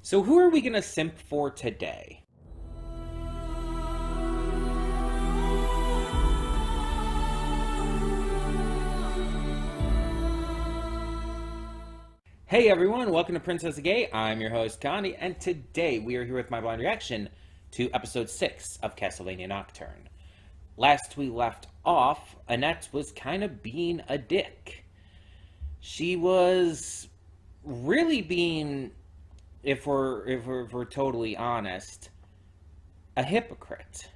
So who are we going to simp for today? Hey everyone, welcome to Princess Gay. I'm your host Connie, and today we are here with my blind reaction to episode 6 of Castlevania Nocturne. Last we left off, Annette was kind of being a dick. She was really being, if we're totally honest, a hypocrite.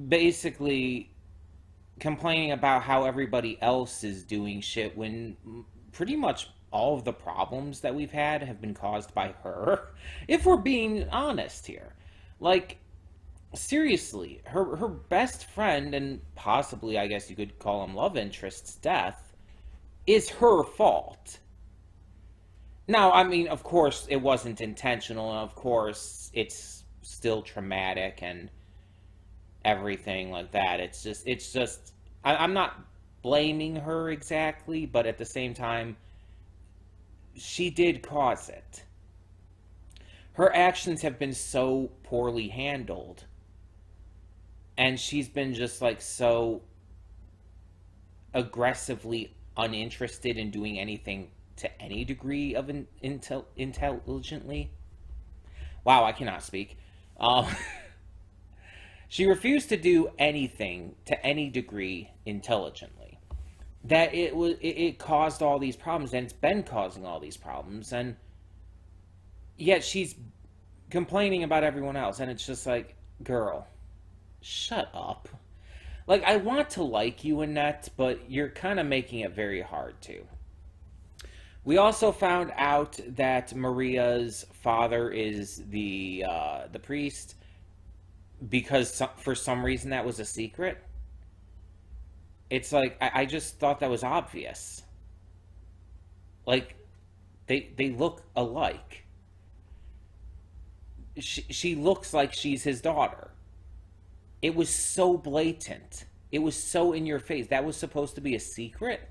Basically complaining about how everybody else is doing shit when pretty much all of the problems that we've had have been caused by her. If we're being honest here. Like, seriously, her best friend, and possibly, I guess you could call him love interest's death, is her fault. Now, I mean, of course, it wasn't intentional, and of course, it's still traumatic and everything like that. I'm not blaming her exactly, but at the same time, she did cause it. Her actions have been so poorly handled, and she's been just like so aggressively uninterested in doing anything to any degree of intelligently. Wow, I cannot speak. She refused to do anything to any degree intelligently. That it caused all these problems, and it's been causing all these problems, and yet she's complaining about everyone else, and it's just like, girl, shut up. Like, I want to like you, Annette, but you're kind of making it very hard to. We also found out that Maria's father is the priest, because for some reason that was a secret. It's like, I just thought that was obvious. Like, they look alike. She looks like she's his daughter. It was so blatant. It was so in your face. That was supposed to be a secret?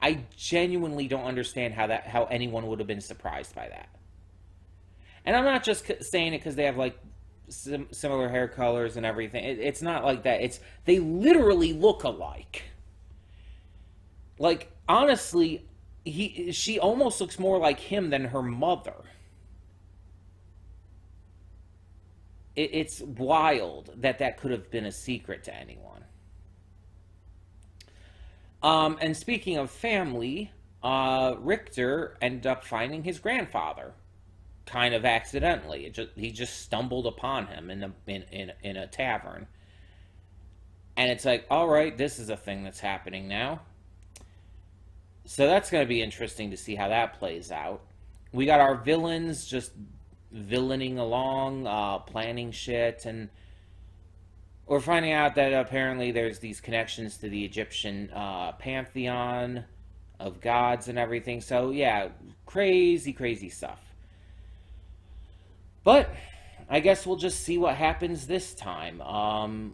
I genuinely don't understand how anyone would have been surprised by that. And I'm not just saying it because they have, like, similar hair colors and everything. It's not like that. They literally look alike. Like, honestly, she almost looks more like him than her mother. It's wild that could have been a secret to anyone. And speaking of family, Richter ended up finding his grandfather, kind of accidentally. He just stumbled upon him in a tavern, and it's like, all right, this is a thing that's happening now. So that's going to be interesting to see how that plays out. We got our villains just villaining along, planning shit, and we're finding out that apparently there's these connections to the Egyptian pantheon of gods and everything. So yeah, crazy stuff. But I guess we'll just see what happens this time.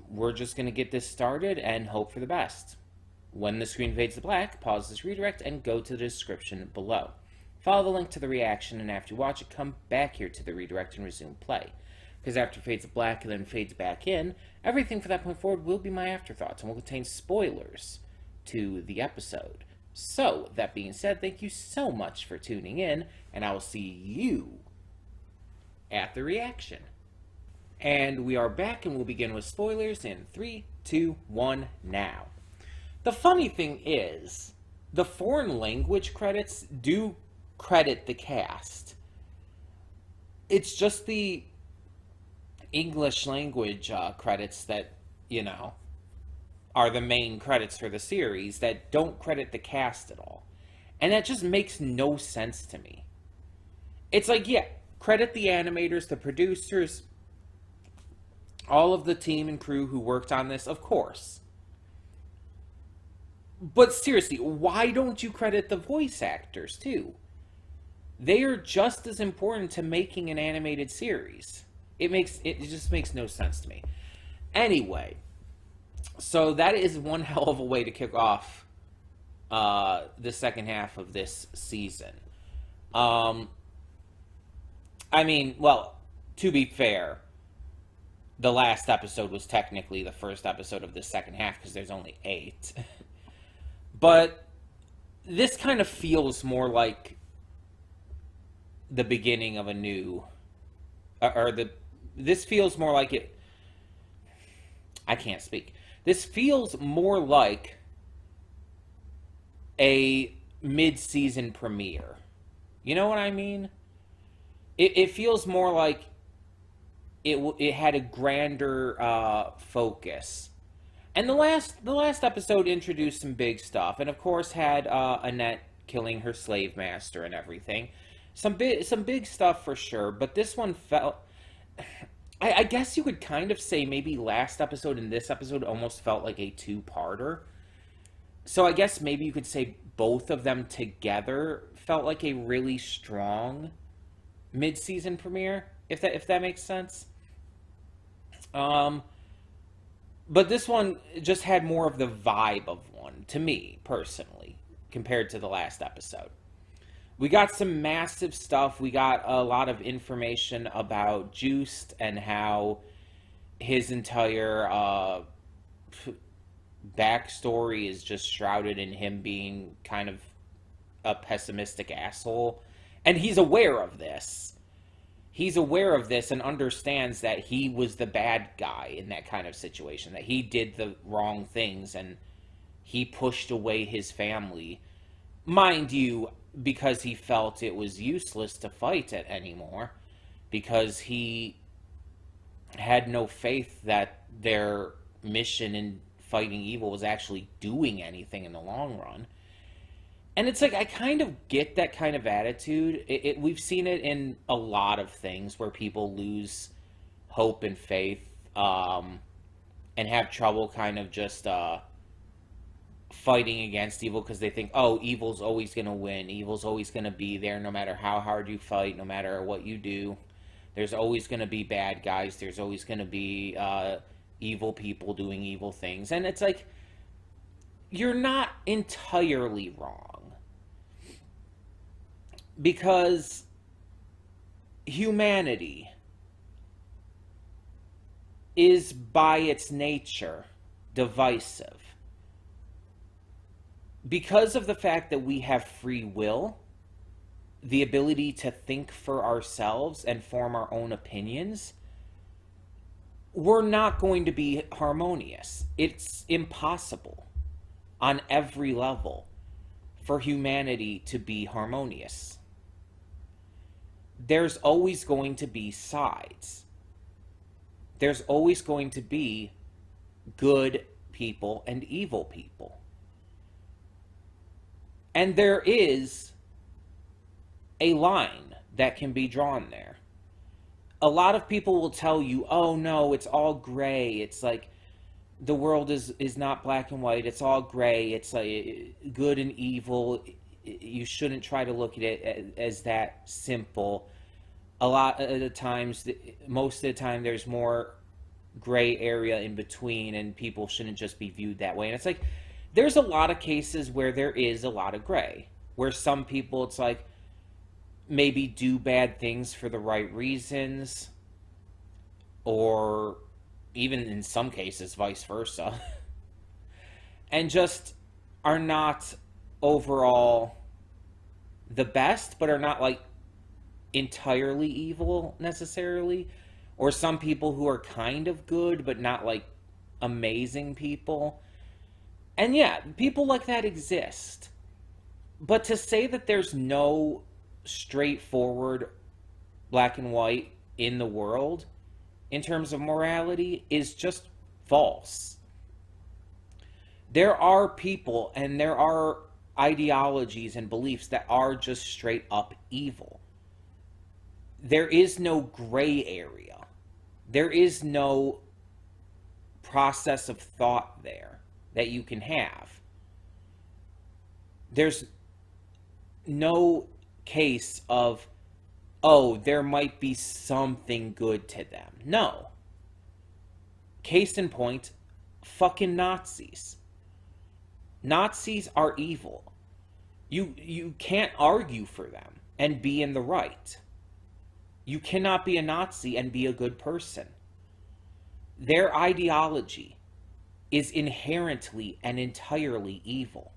We're just going to get this started and hope for the best. When the screen fades to black, pause this redirect and go to the description below. Follow the link to the reaction, and after you watch it, come back here to the redirect and resume play. Because after it fades to black and then fades back in, everything from that point forward will be my afterthoughts and will contain spoilers to the episode. So, that being said, thank you so much for tuning in, and I will see you at the reaction. And we are back, and we'll begin with spoilers in 3, 2, 1, now. The funny thing is, the foreign language credits do credit the cast. It's just the English language credits that, are the main credits for the series that don't credit the cast at all. And that just makes no sense to me. It's like, yeah, credit the animators, the producers, all of the team and crew who worked on this, of course. But seriously, why don't you credit the voice actors too? They are just as important to making an animated series. It just makes no sense to me. Anyway, so that is one hell of a way to kick off the second half of this season. Um, I mean, well, to be fair, the last episode was technically the first episode of the second half because there's only 8. But this kind of feels more like the beginning of a new, or the. This feels more like it. I can't speak. This feels more like a mid-season premiere. You know what I mean? It feels more like it had a grander focus. And the last episode introduced some big stuff, and of course had Annette killing her slave master and everything. Some big stuff for sure. But this one felt. I guess you could kind of say maybe last episode and this episode almost felt like a two-parter. So I guess maybe you could say both of them together felt like a really strong mid-season premiere, if that makes sense. Um, but this one just had more of the vibe of one to me personally compared to the last episode. We got some massive stuff. We got a lot of information about Juiced and how his entire backstory is just shrouded in him being kind of a pessimistic asshole. And he's aware of this. He's aware of this and understands that he was the bad guy in that kind of situation, that he did the wrong things and he pushed away his family. Mind you, because he felt it was useless to fight it anymore, because he had no faith that their mission in fighting evil was actually doing anything in the long run. And it's like, I kind of get that kind of attitude. We've seen it in a lot of things where people lose hope and faith, and have trouble kind of just fighting against evil because they think, oh, evil's always going to win. Evil's always going to be there no matter how hard you fight, no matter what you do. There's always going to be bad guys. There's always going to be evil people doing evil things. And it's like, you're not entirely wrong. Because humanity is by its nature divisive. Because of the fact that we have free will, the ability to think for ourselves and form our own opinions, we're not going to be harmonious. It's impossible on every level for humanity to be harmonious. There's always going to be sides. There's always going to be good people and evil people. And there is a line that can be drawn there. A lot of people will tell you, oh no, it's all gray. It's like the world is not black and white. It's all gray. It's like good and evil. You shouldn't try to look at it as that simple. A lot of the times, most of the time, there's more gray area in between, and people shouldn't just be viewed that way. And it's like, there's a lot of cases where there is a lot of gray, where some people, it's like, maybe do bad things for the right reasons, or even in some cases, vice versa, and just are not overall the best, but are not like entirely evil necessarily, or some people who are kind of good, but not like amazing people. And yeah, people like that exist. But to say that there's no straightforward black and white in the world in terms of morality is just false. There are people and there are ideologies and beliefs that are just straight up evil. There is no gray area. There is no process of thought there that you can have. There's no case of, oh, there might be something good to them. No. Case in point, fucking Nazis. Nazis are evil. You can't argue for them. and be in the right. You cannot be a Nazi and be a good person. Their ideology is inherently and entirely evil.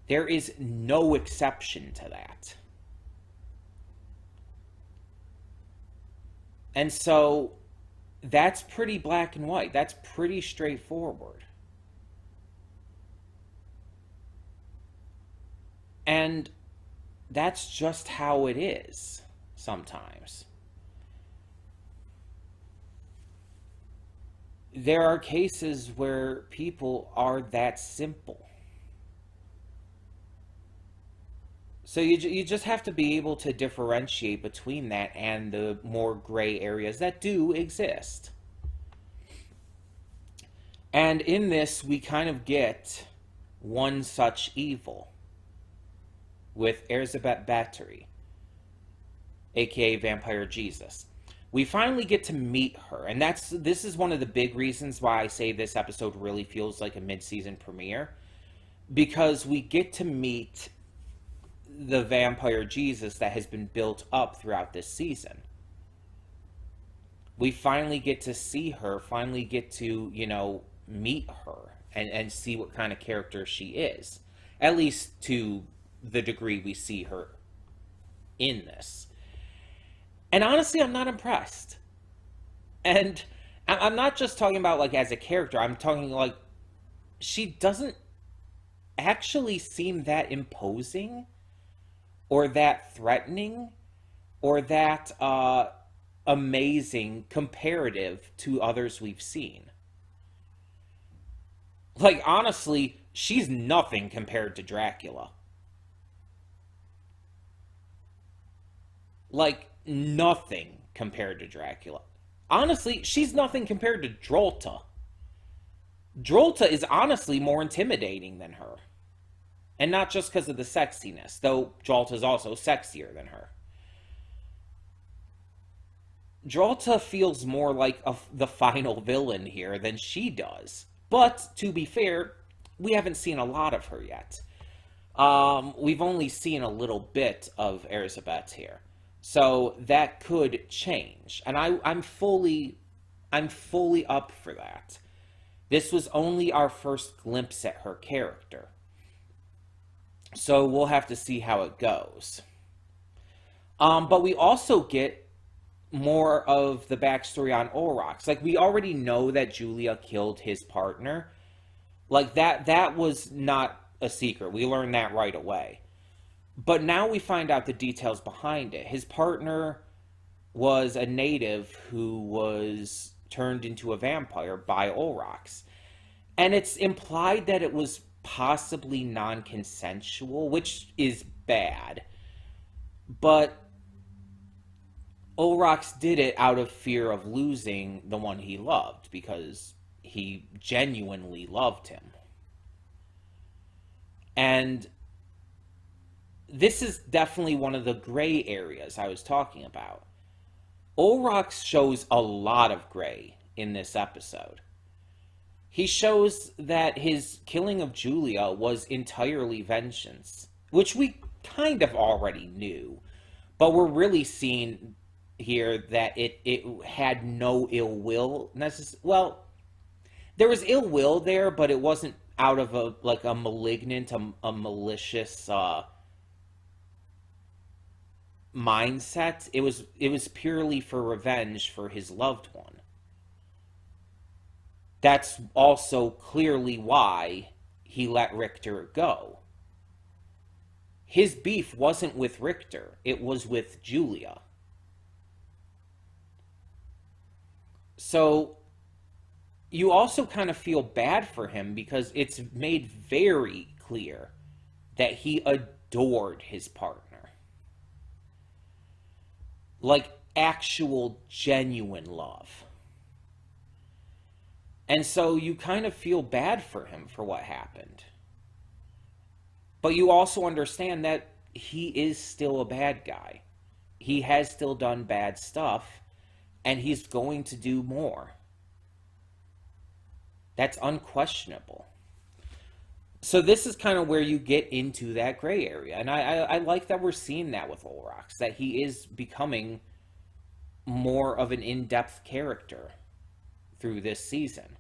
There is no exception to that. And so that's pretty black and white. That's pretty straightforward. And that's just how it is sometimes. There are cases where people are that simple. So you just have to be able to differentiate between that and the more gray areas that do exist. And in this, we kind of get one such evil with Elizabeth Bathory, aka Vampire Jesus. We finally get to meet her, and this is one of the big reasons why I say this episode really feels like a mid-season premiere, because we get to meet the Vampire Jesus that has been built up throughout this season. We finally get to see her, finally get to, meet her and see what kind of character she is. At least to the degree we see her in this. And honestly, I'm not impressed. And I'm not just talking about, like, as a character. I'm talking, like, she doesn't actually seem that imposing or that threatening or that amazing comparative to others we've seen. Like, honestly, she's nothing compared to Dracula. Like, nothing compared to Dracula. Honestly, she's nothing compared to Drolta. Drolta is honestly more intimidating than her. And not just because of the sexiness, though Drolta is also sexier than her. Drolta feels more like the final villain here than she does. But, to be fair, we haven't seen a lot of her yet. We've only seen a little bit of Elizabeth here. So that could change. And I'm fully up for that. This was only our first glimpse at her character. So we'll have to see how it goes. But we also get more of the backstory on Olrox. Like, we already know that Julia killed his partner. Like, that was not a secret. We learned that right away. But now we find out the details behind it. His partner was a native who was turned into a vampire by Olrox. And it's implied that it was possibly non-consensual, which is bad. But Olrox did it out of fear of losing the one he loved, because he genuinely loved him. And this is definitely one of the gray areas I was talking about. Olrox shows a lot of gray in this episode. He shows that his killing of Julia was entirely vengeance, which we kind of already knew, but we're really seeing here that it had no ill will well, there was ill will there, but it wasn't out of a malignant, a malicious mindset. It was purely for revenge for his loved one. That's also clearly why he let Richter go. His beef wasn't with Richter, it was with Julia. So you also kind of feel bad for him, because it's made very clear that he adored his partner. Like, actual, genuine love. And so you kind of feel bad for him for what happened. But you also understand that he is still a bad guy. He has still done bad stuff, and he's going to do more. That's unquestionable. So this is kind of where you get into that gray area, and I like that we're seeing that with Olrox, that he is becoming more of an in-depth character through this season.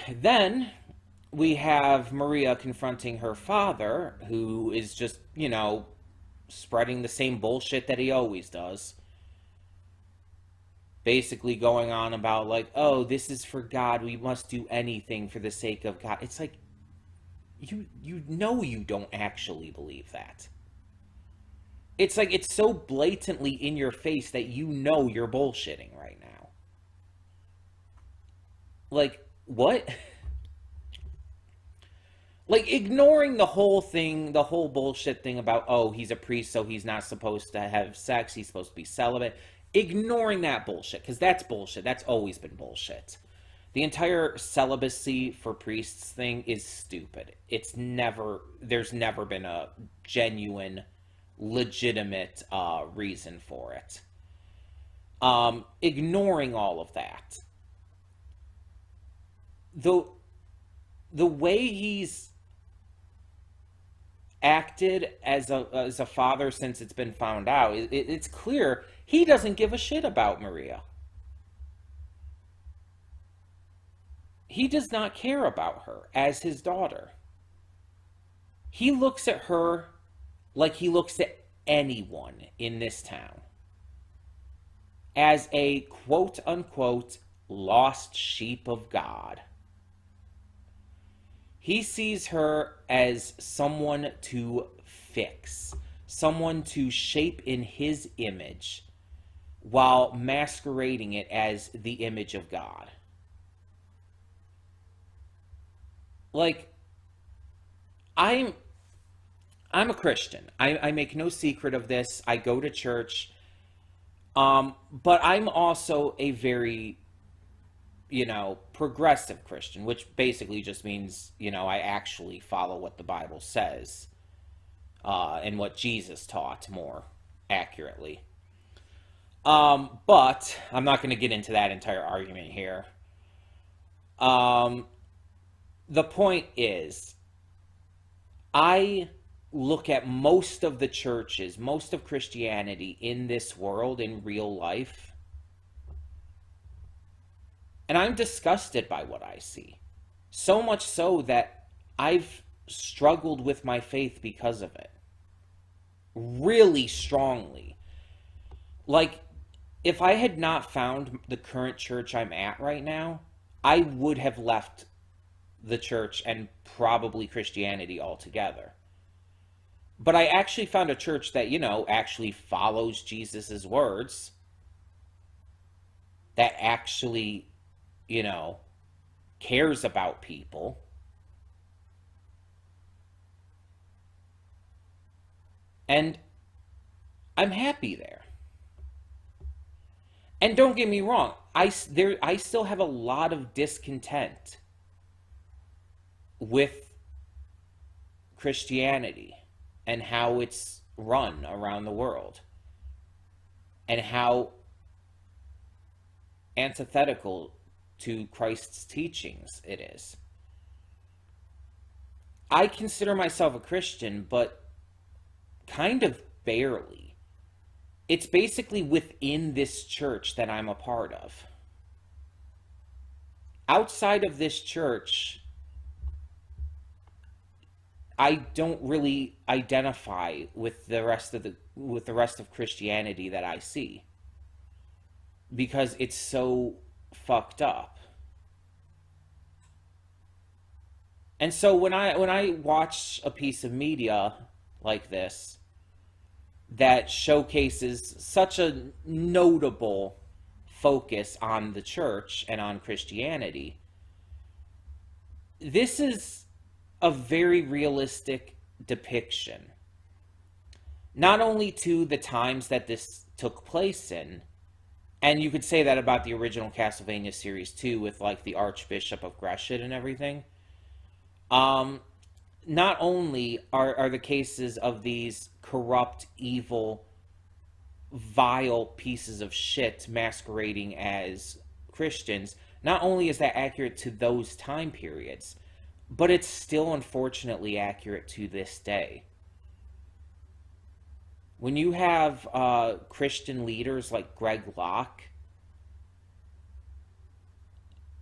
Then we have Maria confronting her father, who is just, spreading the same bullshit that he always does. Basically going on about, like, oh, this is for God, we must do anything for the sake of God. It's like, you know you don't actually believe that. It's like, it's so blatantly in your face that you know you're bullshitting right now. Like, what? Like, ignoring the whole thing, the whole bullshit thing about, oh, he's a priest, so he's not supposed to have sex, he's supposed to be celibate. Ignoring that bullshit, because that's bullshit. That's always been bullshit. The entire celibacy for priests thing is stupid. There's never been a genuine, legitimate reason for it. Ignoring all of that. The way he's acted as a father since it's been found out, it's clear he doesn't give a shit about Maria. He does not care about her as his daughter. He looks at her like he looks at anyone in this town, as a quote unquote lost sheep of God. He sees her as someone to fix, someone to shape in his image, while masquerading it as the image of God. Like, I'm a Christian. I make no secret of this. I go to church. But I'm also a very, progressive Christian, which basically just means, I actually follow what the Bible says, and what Jesus taught more accurately. But I'm not going to get into that entire argument here. The point is, I look at most of the churches, most of Christianity in this world, in real life, and I'm disgusted by what I see. So much so that I've struggled with my faith because of it. Really strongly. Like, if I had not found the current church I'm at right now, I would have left the church and probably Christianity altogether. But I actually found a church that, actually follows Jesus's words, that actually, cares about people. And I'm happy there. And don't get me wrong, I still have a lot of discontent with Christianity and how it's run around the world, and how antithetical to Christ's teachings it is. I consider myself a Christian, but kind of barely. It's basically within this church that I'm a part of. Outside of this church, I don't really identify with the rest of Christianity that I see, because it's so fucked up. And so when I watch a piece of media like this that showcases such a notable focus on the church and on Christianity, this is a very realistic depiction, not only to the times that this took place in, and you could say that about the original Castlevania series too, with like the Archbishop of Gresham and everything. Not only are the cases of these corrupt, evil, vile pieces of shit masquerading as Christians, Not only is that accurate to those time periods, but it's still unfortunately accurate to this day. When you have Christian leaders like Greg Locke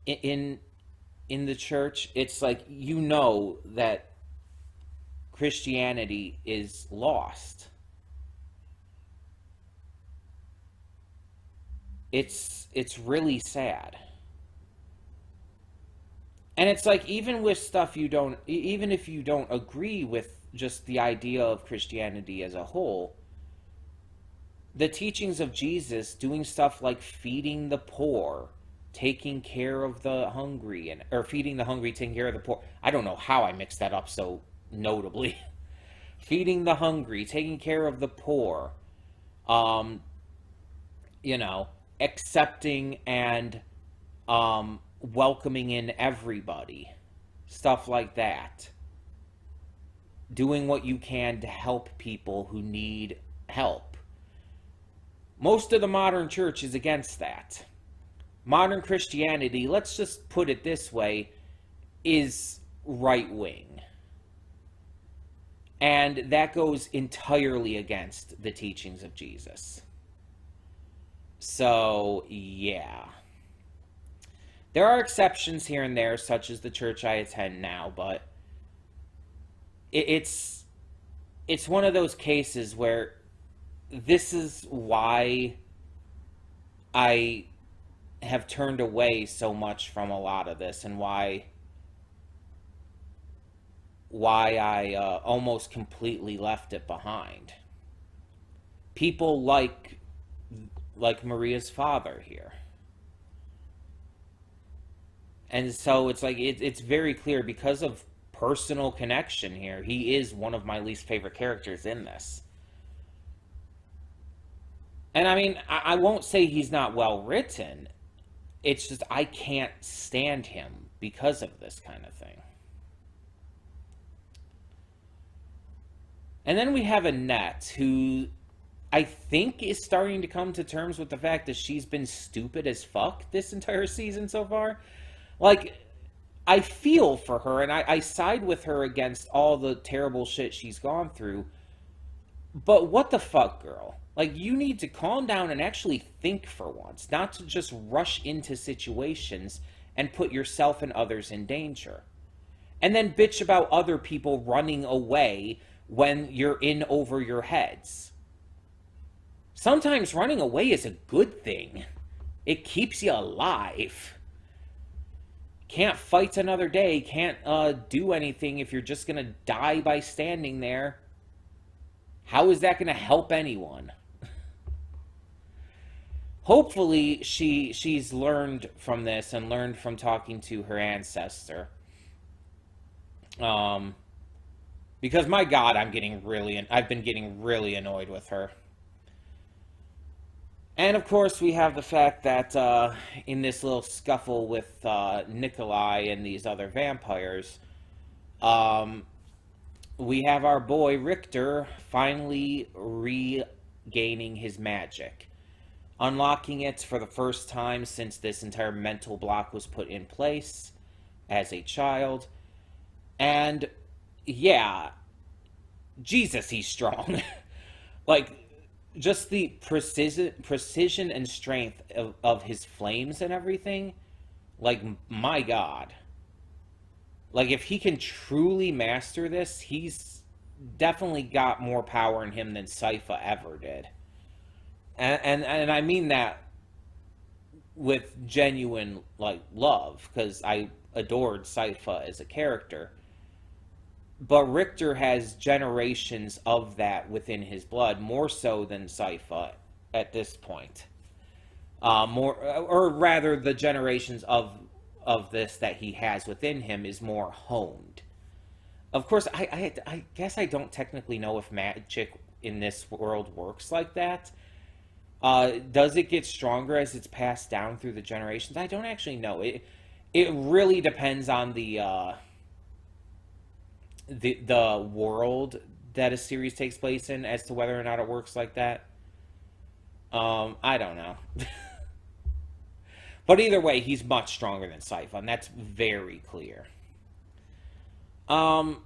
in in the church, it's like you know that Christianity is lost. It's really sad. And it's like even with stuff you don't even if you don't agree with just the idea of Christianity as a whole, the teachings of Jesus doing stuff like feeding the poor, taking care of the hungry and or feeding the hungry, taking care of the poor. I don't know how I mixed that up so notably. Feeding the hungry, taking care of the poor, um, you know, accepting and welcoming in everybody, stuff like that. Doing what you can to help people who need help. Most of the modern church is against that. Modern Christianity, let's just put it this way, is right wing. And that goes entirely against the teachings of Jesus. So, yeah. There are exceptions here and there, such as the church I attend now, but it's one of those cases where this is why I have turned away so much from a lot of this, and why I almost completely left it behind. People like Maria's father here. And so it's like it's very clear because of personal connection here. He is one of my least favorite characters in this. And I mean, I won't say he's not well written. It's just I can't stand him because of this kind of thing. And then we have Annette, who I think is starting to come to terms with the fact that she's been stupid as fuck this entire season so far. Like, I feel for her, and I side with her against all the terrible shit she's gone through. But what the fuck, girl? Like, you need to calm down and actually think for once, not to just rush into situations and put yourself and others in danger. And then bitch about other people running away when you're in over your heads. Sometimes running away is a good thing. It keeps you alive. Can't fight another day, can't do anything if you're just gonna die by standing there. How is that gonna help anyone? Hopefully she's learned from this and learned from talking to her ancestor. Because my God, I've been getting really annoyed with her. And of course, we have the fact that in this little scuffle with Nikolai and these other vampires, we have our boy Richter finally regaining his magic, unlocking it for the first time since this entire mental block was put in place as a child. And yeah, Jesus, he's strong. Like, just the precision and strength of his flames and everything, like, my God. Like, if he can truly master this, he's definitely got more power in him than Sypha ever did. And I mean that with genuine, like, love, because I adored Sypha as a character. But Richter has generations of that within his blood, more so than Sypha at this point. Or rather, the generations of this that he has within him is more honed. Of course, I guess I don't technically know if magic in this world works like that. Does it get stronger as it's passed down through the generations? I don't actually know. It really depends on the world that a series takes place in as to whether or not it works like that. I don't know. But either way, he's much stronger than Syphon. That's very clear. I'm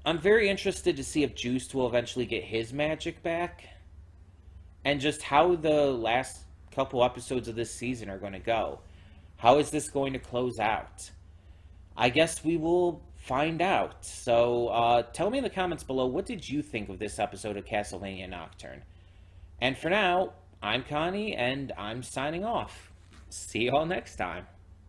very interested to see if Juiced will eventually get his magic back. And just how the last couple episodes of this season are going to go. How is this going to close out? I guess we will find out. So tell me in the comments below, what did you think of this episode of Castlevania Nocturne? And for now, I'm Connie, and I'm signing off. See you all next time.